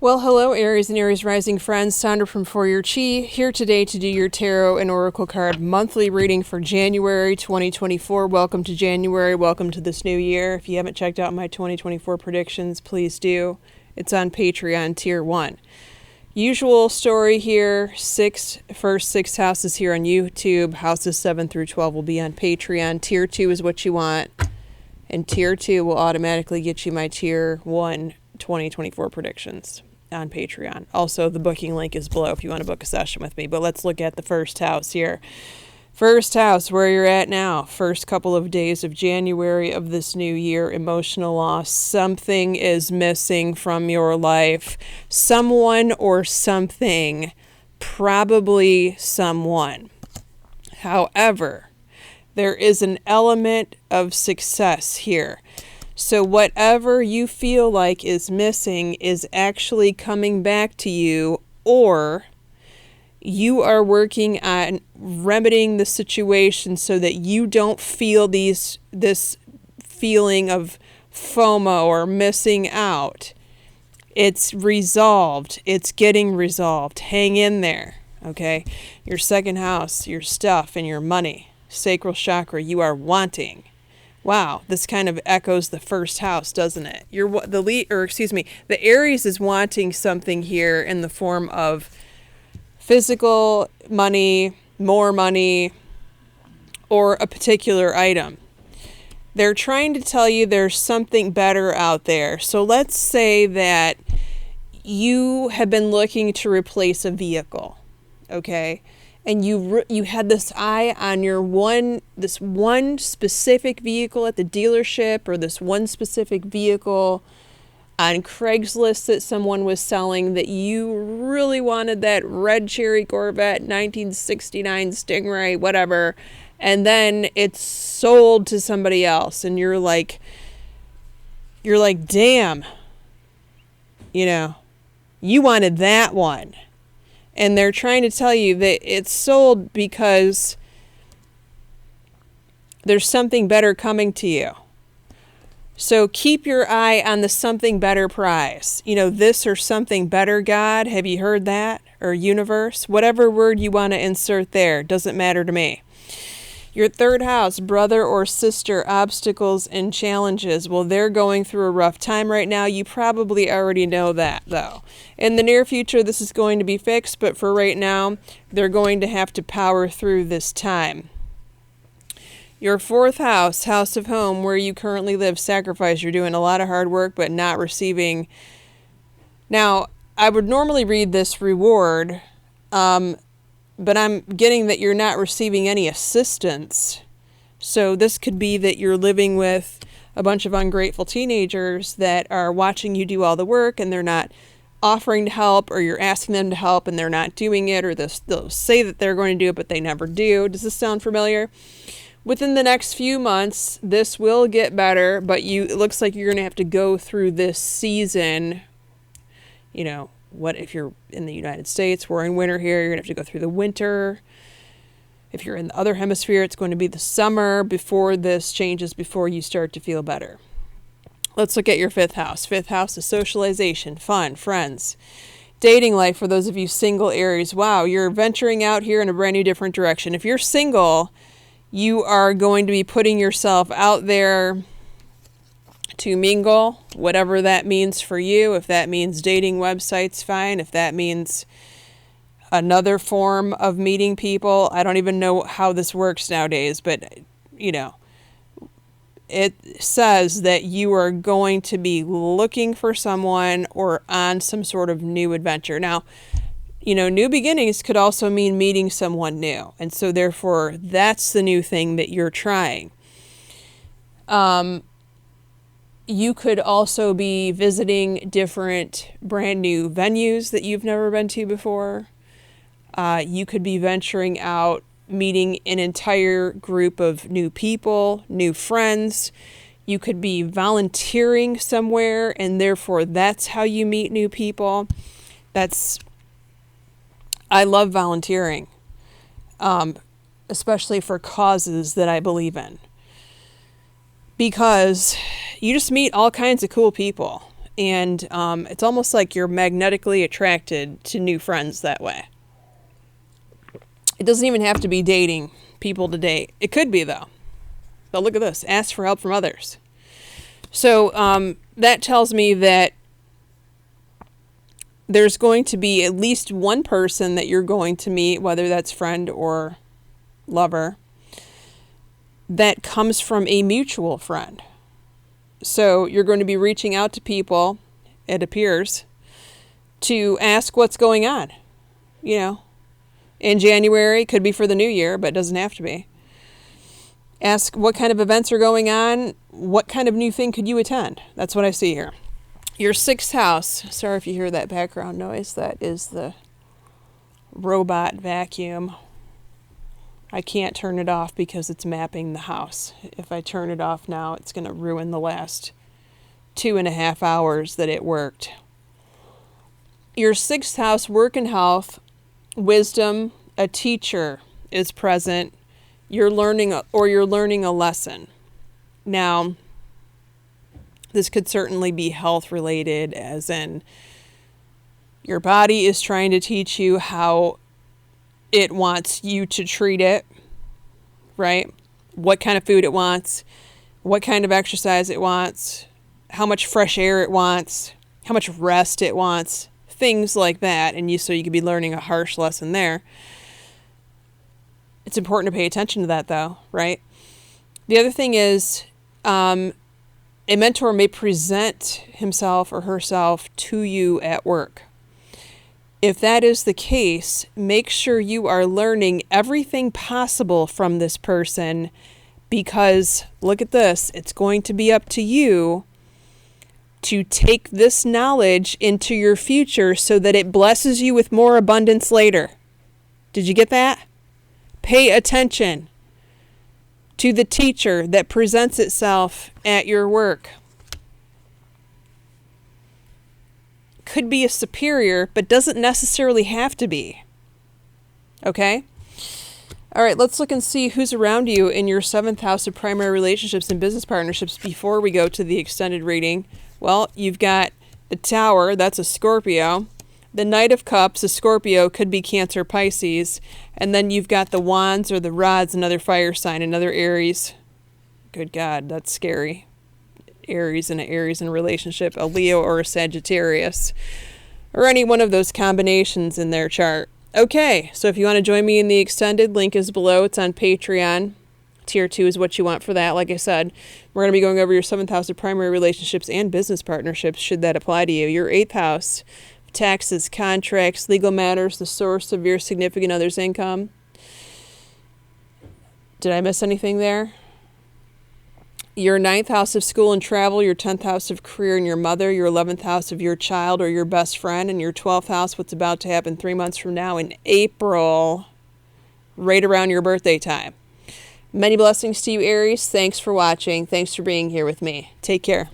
Well, hello, Aries and Aries rising friends. Sondra from For Your Chi here today to do your tarot and oracle card monthly reading for January 2024. Welcome to January. Welcome to this new year. If you haven't checked out my 2024 predictions, please do. It's on Patreon, Tier 1. Usual story here, first six houses here on YouTube. Houses 7 through 12 will be on Patreon. Tier 2 is what you want. And Tier 2 will automatically get you my Tier 1 2024 predictions on Patreon. Also, the booking link is below if you want to book a session with me. But let's look at the first house here. First house, where you're at now. First couple of days of January of this new year. Emotional loss. Something is missing from your life. Someone or something. Probably someone. However, there is an element of success here. So whatever you feel like is missing is actually coming back to you, or you are working on remedying the situation so that you don't feel this feeling of FOMO or missing out. It's resolved. It's getting resolved. Hang in there, okay? Your second house, your stuff and your money, sacral chakra, you are wanting. Wow, this kind of echoes the first house, doesn't it? The Aries is wanting something here in the form of physical money, more money, or a particular item. They're trying to tell you there's something better out there. So let's say that you have been looking to replace a vehicle, okay? And you had this eye on this one specific vehicle at the dealership, or this one specific vehicle on Craigslist that someone was selling, that you really wanted, that red cherry Corvette 1969 Stingray, whatever, and then it's sold to somebody else, and you're like, damn, you wanted that one. And they're trying to tell you that it's sold because there's something better coming to you. So keep your eye on the something better prize. This or something better, God. Have you heard that? Or universe? Whatever word you want to insert there. Doesn't matter to me. Your third house, brother or sister, obstacles and challenges. Well, they're going through a rough time right now. You probably already know that, though. In the near future, this is going to be fixed, but for right now, they're going to have to power through this time. Your fourth house, house of home, where you currently live, sacrifice. You're doing a lot of hard work, but not receiving. Now, I would normally read this reward, but I'm getting that you're not receiving any assistance. So this could be that you're living with a bunch of ungrateful teenagers that are watching you do all the work, and they're not offering to help, or you're asking them to help and they're not doing it, or they'll say that they're going to do it, but they never do. Does this sound familiar? Within the next few months, this will get better, but it looks like you're going to have to go through this season. What if you're in the United States? We're in winter here. You're going to have to go through the winter. If you're in the other hemisphere, it's going to be the summer before this changes, before you start to feel better. Let's look at your fifth house. Fifth house is socialization, fun, friends, dating life for those of you single Aries. Wow, you're venturing out here in a brand new different direction. If you're single, you are going to be putting yourself out there to mingle, whatever that means for you. If that means dating websites, fine. If that means another form of meeting people, I don't even know how this works nowadays, but it says that you are going to be looking for someone or on some sort of new adventure. Now, new beginnings could also mean meeting someone new. And so therefore, that's the new thing that you're trying. You could also be visiting different brand new venues that you've never been to before. You could be venturing out, meeting an entire group of new people, new friends. You could be volunteering somewhere, and therefore that's how you meet new people. I love volunteering, especially for causes that I believe in. Because you just meet all kinds of cool people. And it's almost like you're magnetically attracted to new friends that way. It doesn't even have to be dating people to date. It could be, though. But look at this. Ask for help from others. So that tells me that there's going to be at least one person that you're going to meet, whether that's friend or lover, that comes from a mutual friend. So you're going to be reaching out to people, it appears, to ask what's going on. You know, in January, could be for the new year, but it doesn't have to be. Ask what kind of events are going on. What kind of new thing could you attend? That's what I see here. Your 6th house. Sorry if you hear that background noise. That is the robot vacuum. I can't turn it off because it's mapping the house. If I turn it off now, it's going to ruin the last 2.5 hours that it worked. Your 6th house, work and health, wisdom, a teacher is present. You're learning a lesson. Now, this could certainly be health related, as in your body is trying to teach you how it wants you to treat it, right? What kind of food it wants, what kind of exercise it wants, how much fresh air it wants, how much rest it wants, things like that. And so you could be learning a harsh lesson there. It's important to pay attention to that, though, right? The other thing is, a mentor may present himself or herself to you at work. If that is the case, make sure you are learning everything possible from this person, because look at this, it's going to be up to you to take this knowledge into your future so that it blesses you with more abundance later. Did you get that? Pay attention to the teacher that presents itself at your work. Could be a superior, but doesn't necessarily have to be. Okay? All right, let's look and see who's around you in your 7th house of primary relationships and business partnerships before we go to the extended reading. Well, you've got the Tower, that's a Scorpio. The Knight of Cups, a Scorpio, could be Cancer, Pisces. And then you've got the Wands or the Rods, another fire sign, another Aries. Good God, that's scary. Aries and an Aries in a relationship, a Leo or a Sagittarius, or any one of those combinations in their chart. Okay, so if you want to join me in the extended, link is below. It's on Patreon. Tier 2 is what you want for that. Like I said, we're going to be going over your 7th house of primary relationships and business partnerships, should that apply to you. Your 8th house, taxes, contracts, legal matters, the source of your significant other's income. Did I miss anything there? Your 9th house of school and travel, your 10th house of career and your mother, your 11th house of your child or your best friend, and your 12th house, what's about to happen 3 months from now in April, right around your birthday time. Many blessings to you, Aries. Thanks for watching. Thanks for being here with me. Take care.